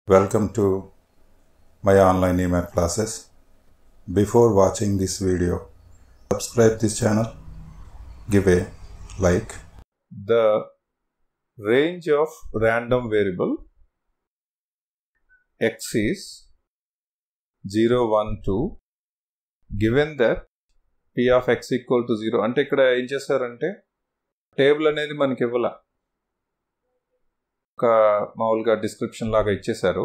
Welcome to my online email classes. Before watching this video, subscribe this channel, give a like. The range of random variable x is 0, 1, 2 given that p of x equal to 0. అంటే ఇక్కడ ఏం చేశారంటే table అనేది మనకి ఇవ్వాల ఒక మామూలుగా description లాగా ఇచ్చేశారు.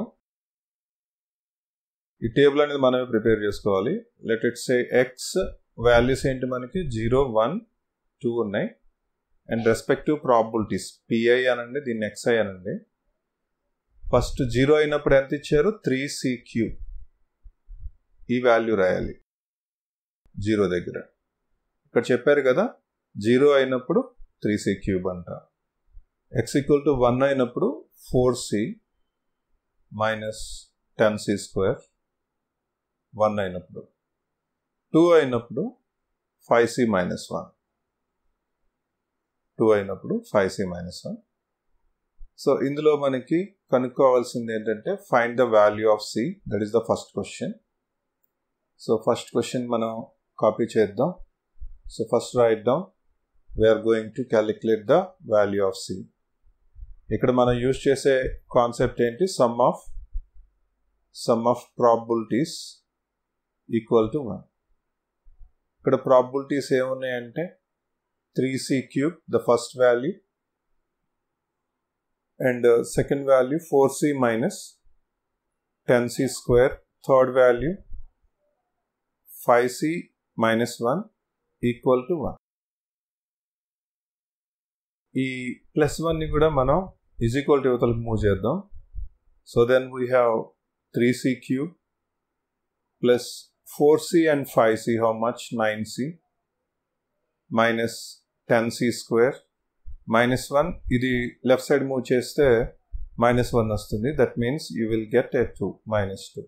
ఈ టేబుల్ అనేది మనమే ప్రిపేర్ చేసుకోవాలి. Let it say X values ఏంటి మనకి 0, 1, 2 ఉన్నాయి. అండ్ రెస్పెక్టివ్ ప్రాబిలిటీస్ పిఐ అనండి, దీన్ని ఎక్స్ఐ అనండి. ఫస్ట్ 0 అయినప్పుడు ఎంత ఇచ్చారు? 3c³ ఈ వాల్యూ రాయాలి 0 దగ్గర. ఇక్కడ చెప్పారు కదా 0 అయినప్పుడు 3c³ అంట. x ఈక్వల్ టు 1 అయినప్పుడు 4c మైనస్ 10c² 1 అయినప్పుడు, 2 అయినప్పుడు 5c మైనస్ 1, 2 అయినప్పుడు 5c మైనస్ 1. సో ఇందులో మనకి కనుక్కోవాల్సింది ఏంటంటే find the value of c. That is the first question. So first question మనం కాపీ చేద్దాం. So first write down, we are going to calculate the value of c. ఇక్కడ మనం use చేసే కాన్సెప్ట్ ఏంటి? Sum of probabilities equal to 1. ఇక్కడ probabilities ఏమున్నాయంటే 3c³ the first value, and second value 4c minus 10c² third value 5c minus 1 equal to 1. ఈ +1ని కూడా మనం ఈజ్ ఈక్వల్ టు యువతలకు మూవ్ చేద్దాం. So then we have 3c³ plus 4c and 5c, how much? 9c minus 10c² minus 1. ఇది left side move చేస్తే -1 వస్తుంది. That means you will get a 2 -2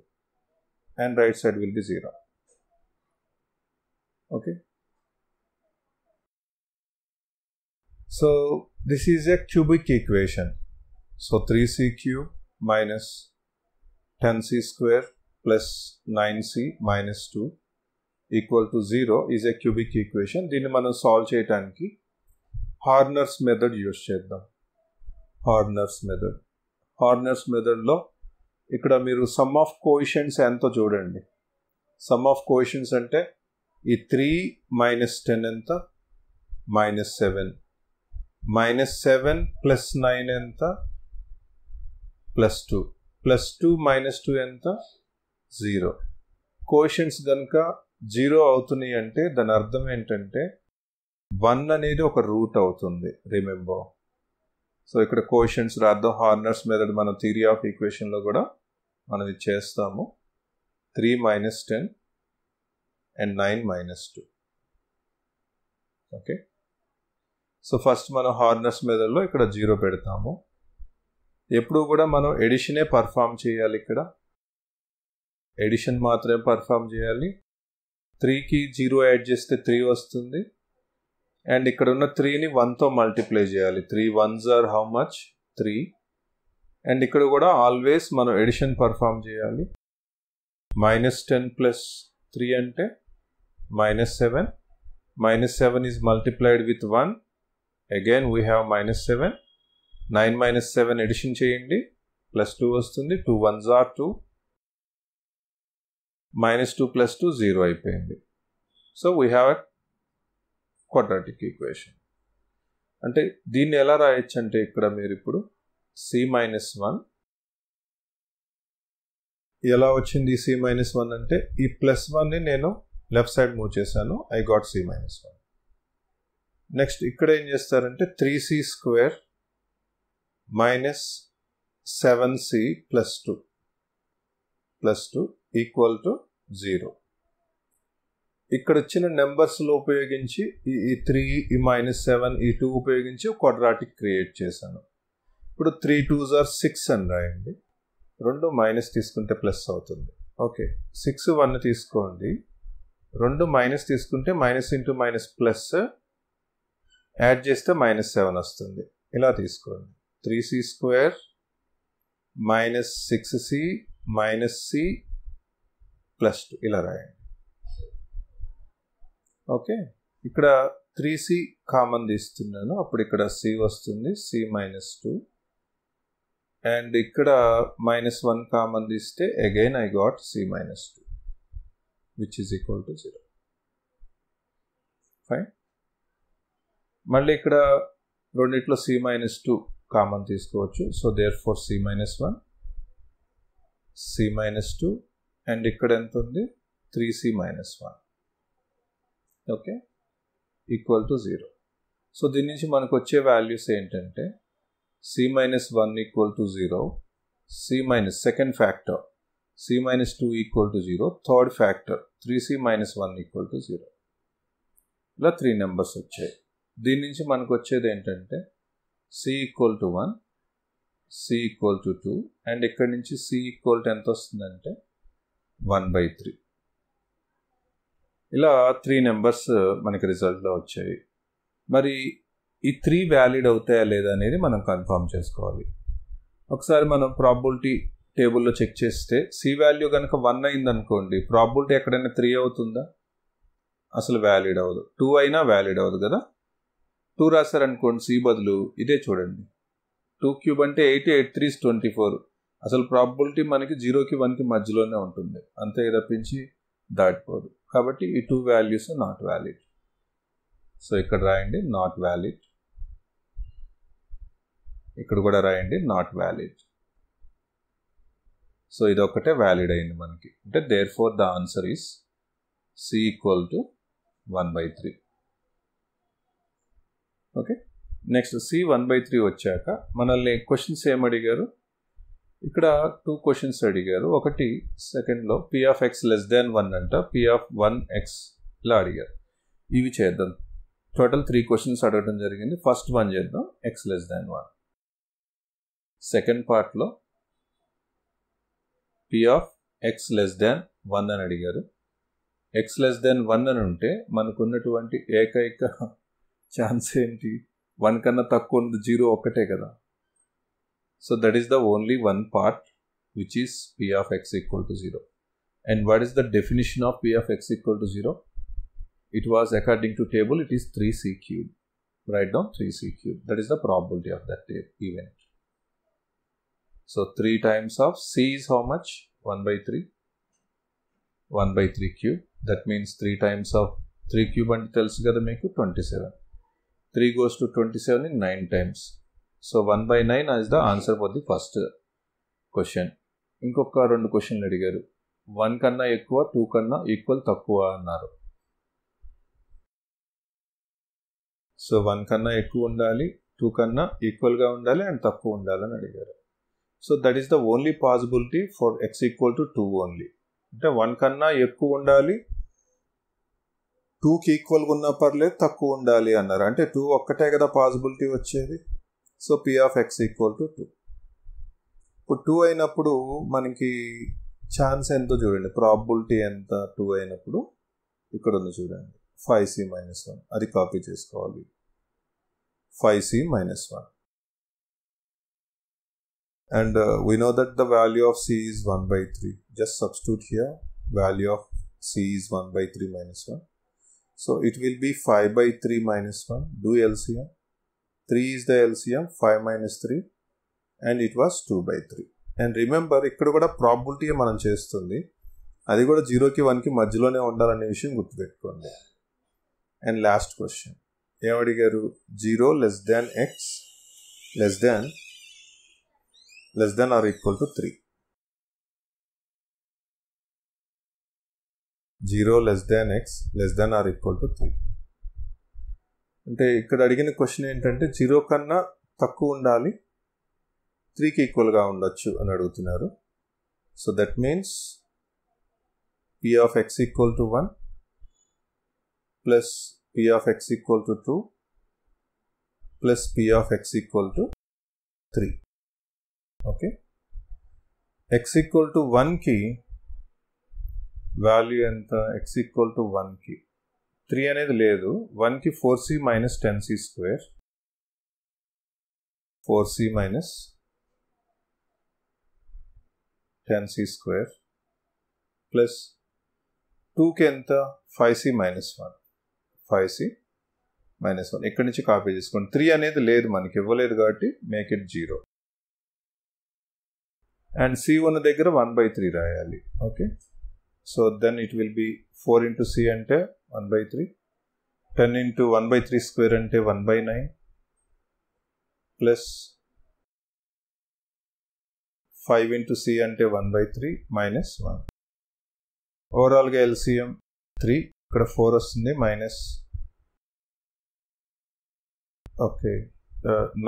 and right side will be 0. Okay, so this is a cubic equation. So 3c³ minus 10c² plus 9c minus 2 equal to 0 is a cubic equation. దీన్ని మనం solve చేయడానికి Horner's method use చేద్దాం. Horner's మెథడ్లో ఇక్కడ మీరు some of coefficients ఎంతో చూడండి. Some of coefficients అంటే ఈ 3 మైనస్ 10 ఎంత? -7. -7 ప్లస్ 9 ఎంత? +2. +2 -2 ఎంత? 0. కోఎఫిషియెంట్స్ కనుక 0 అవుతున్నాయి అంటే దాని అర్థం ఏంటంటే 1 అనేది ఒక రూట్ అవుతుంది. రిమెంబర్. సో ఇక్కడ కోఎఫిషియెంట్స్ రాద్దాం. హార్నర్స్ మెథడ్ మన థియరీ ఆఫ్ ఈక్వేషన్లో కూడా మనం ఇది చేస్తాము. 3 - 10 అండ్ 9 - 2. ఓకే, సో ఫస్ట్ మనం హార్నర్స్ మెథడ్లో ఇక్కడ 0 పెడతాము. ఎప్పుడు కూడా మనం ఎడిషనే పర్ఫామ్ చేయాలి. ఇక్కడ ఎడిషన్ మాత్రమే పర్ఫామ్ చేయాలి. 3కి 0 యాడ్ చేస్తే 3 వస్తుంది. అండ్ ఇక్కడ ఉన్న 3ని 1తో మల్టిప్లై చేయాలి. 3 1s are how much? 3. And ఇక్కడ కూడా ఆల్వేస్ మనం ఎడిషన్ పర్ఫామ్ చేయాలి. -10 ప్లస్ 3 అంటే -7. -7 is multiplied with 1. Again we have -7. 9 - 7 edition చేయండి, +2 వస్తుంది. 2 1s are 2. -2 + 2 0 అయిపోయింది. So we have a quadratic equation. అంటే దీన్ని ఎలా రాయొచ్చు అంటే ఇక్కడ మీరు ఇప్పుడు c - 1 ఎలా వచ్చింది? c - 1 అంటే ఈ +1ని నేను లెఫ్ట్ సైడ్ మూవ్ చేశాను. I got c - 1. నెక్స్ట్ ఇక్కడ ఏం చేస్తారంటే 3c² minus 7c plus 2 equal to 0. ఇక్కడ వచ్చిన నెంబర్స్లో ఉపయోగించి ఈ 3, ఈ -7, ఈ 2 ఉపయోగించి క్వాడ్రాటిక్ క్రియేట్ చేశాను. ఇప్పుడు 3 2s are 6 అని రాయండి. 2 మైనస్ తీసుకుంటే ప్లస్ అవుతుంది. ఓకే, 6 1 తీసుకోండి. 2 మైనస్ తీసుకుంటే -× ప్లస్ యాడ్ చేస్తే -7 వస్తుంది. ఇలా తీసుకోండి. 3c² minus 6c minus c plus 2 ఇలా రాయండి. ఓకే, ఇక్కడ 3c కామన్ తీస్తున్నాను, అప్పుడు ఇక్కడ c వస్తుంది, c మైనస్ 2 అండ్ ఇక్కడ మైనస్ 1 కామన్ తీస్తే again I got c minus 2 which is equal to 0. Fine. మళ్ళీ ఇక్కడ రెండిట్లో c మైనస్ 2 కామన్ తీసుకోవచ్చు. So therefore c minus 1 c minus 2 and ఇక్కడ ఎంత ఉంది 3c minus 1. Okay, equal to 0. సో దీని నుంచి మనకు వచ్చే వాల్యూస్ ఏంటంటే c minus 1 equal to 0, c minus second factor c minus 2 equal to 0, third factor 3c minus 1 equal to 0. ఇలా 3 నెంబర్స్ వచ్చాయి. దీని నుంచి మనకు వచ్చేది ఏంటంటే c equal to 1, c equal to 2 and ఇక్కడ నుంచి c ఈక్వల్ టు ఎంత వస్తుందంటే 1/3. ఇలా 3 నెంబర్స్ మనకి రిజల్ట్లో వచ్చాయి. మరి ఈ 3 వ్యాలిడ్ అవుతాయా లేదా అనేది మనం కన్ఫర్మ్ చేసుకోవాలి. ఒకసారి మనం ప్రాబబిలిటీ టేబుల్లో చెక్ చేస్తే c వాల్యూ కనుక 1 అయింది అనుకోండి, ప్రాబబిలిటీ ఎక్కడైనా 3 అవుతుందా? అసలు వ్యాలిడ్ అవ్వదు. 2 అయినా వ్యాలిడ్ అవ్వదు కదా. 2 రాశారనుకోండి c బదులు, ఇదే చూడండి 2 క్యూబ్ అంటే 8, 8 3 24. అసలు ప్రాబబిలిటీ మనకి 0కి 1కి మధ్యలోనే ఉంటుంది, అంతే తప్పించి దాటిపోదు. కాబట్టి ఈ 2 వాల్యూస్ నాట్ వ్యాలిడ్. సో ఇక్కడ రాయండి నాట్ వ్యాలిడ్, ఇక్కడ కూడా రాయండి నాట్ వ్యాలిడ్. సో ఇది ఒక్కటే వ్యాలిడ్ అయింది మనకి, అంటే therefore the answer is c equal to 1/3. Okay, next c 1/3 వచ్చాక మనల్ని క్వశ్చన్స్ ఏం అడిగారు? ఇక్కడ 2 క్వశ్చన్స్ అడిగారు. ఒకటి సెకండ్లో p of x less than 1 అంట, p ఆఫ్ 1x ఇలా అడిగారు. ఇవి చేద్దాం. టోటల్ 3 క్వశ్చన్స్ అడగడం జరిగింది. ఫస్ట్ వన్ చేద్దాం, x లెస్ దాన్ 1. సెకండ్ పార్ట్లో p of x less than 1 అని అడిగారు. x లెస్ దాన్ 1 అని ఉంటే మనకున్నటువంటి ఏకైక ఛాన్స్ ఏంటి? 1 కన్నా తక్కువ ఉన్నది 0 ఒక్కటే కదా. So that is the only one part which is p of x equal to 0. And what is the definition of p of x equal to 0? It was according to table, it is 3c cube. Write down 3c cube. That is the probability of that event. So 3 times of c is how much? 1/3. 1/3 cube. That means 3 times of 3 cube and tells together make 27. 3 goes to 27 in 9 times. So 1/9 is the answer for the first question. ఇంకొక 2 క్వశ్చన్లు అడిగారు. 1 కన్నా ఎక్కువ, 2 కన్నా equal తక్కువ అన్నారు. So 1 కన్నా ఎక్కువ ఉండాలి, 2 కన్నా ఈక్వల్గా ఉండాలి అండ్ తక్కువ ఉండాలని అడిగారు. So that is the only possibility for x equal to 2 only. అంటే 1 కన్నా ఎక్కువ ఉండాలి, 2కి ఈక్వల్గా ఉన్నా పర్లేదు, తక్కువ ఉండాలి అన్నారు. అంటే 2 ఒక్కటే కదా పాసిబిలిటీ వచ్చేది. So p of x equal to 2. ఇప్పుడు 2 అయినప్పుడు మనకి ఛాన్స్ ఎంతో చూడండి, ప్రాబబిలిటీ ఎంత 2 అయినప్పుడు ఇక్కడ ఉంది చూడండి 5c మైనస్ 1. అది కాపీ చేసుకోవాలి, 5c minus 1. And we know that the value of c is 1/3. Just substitute here, value of c is 1/3 minus 1. So it will be 5/3 minus 1. Do LCM. 3 is the LCM, 5 minus 3 and it was 2/3. And remember, ఇక్కడ కూడా probability మనం చేస్తుంది, అది కూడా 0కి 1కి మధ్యలోనే ఉండాలనే విషయం గుర్తుపెట్టుకోండి. అండ్ లాస్ట్ క్వశ్చన్ ఏమడిగారు? 0 less than x less than or equal to 3. 0 less than x less than or equal to 3. అంటే ఇక్కడ అడిగిన క్వశ్చన్ ఏంటంటే 0 కన్నా తక్కువ ఉండాలి, 3కి ఈక్వల్గా ఉండొచ్చు అని అడుగుతున్నారు. So that means p of x equal to 1 plus p of x equal to 2 plus p of x equal to 3. Okay, x equal to 1కి వాల్యూ ఎంత? x ఈక్వల్ టు 1కి 3 అనేది లేదు, 1కి 4c minus 10c square, 4c minus 10c square plus 2కి ఎంత 5c minus 1 5c minus 1 ఇక్కడి నుంచి కాపీ చేసుకోండి. 3 అనేది లేదు, మనకి ఇవ్వలేదు కాబట్టి మేక్ ఇట్ 0 అండ్ c ఉన్న దగ్గర 1/3 రాయాలి. Okay, so then it will be 4 into c అంటే 1/3, 10 into 1/3 square అంటే 1/9 ప్లస్ 5 into c అంటే 1/3 minus 1. ఓవరాల్గా ఎల్సిఎం 3, ఇక్కడ 4 వస్తుంది మైనస్ ఓకే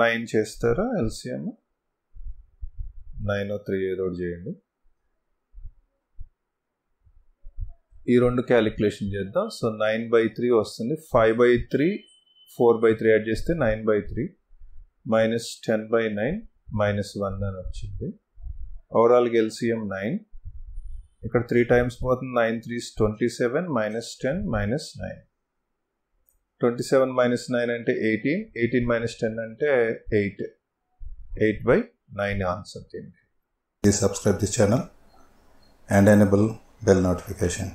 9 చేస్తారా ఎల్సిఎం? 9 3 ఏదో ఒకటి చేయండి. ఈ రెండు క్యాలిక్యులేషన్ చేద్దాం. సో 9/3 వస్తుంది, 5/3 4/3 యాడ్ చేస్తే 9/3 మైనస్ 10/9 మైనస్ 1 అని వచ్చింది. ఓవరాల్గా ఎల్సిఎం 9, ఇక్కడ 3 టైమ్స్ పోతుంది, 9 3 27 మైనస్ 10 మైనస్ 9. 27 మైనస్ 9 అంటే 18, 18 మైనస్ 10 అంటే 8, 8/9 ఆన్సర్ దీనికి. Please subscribe this channel and enable bell notification.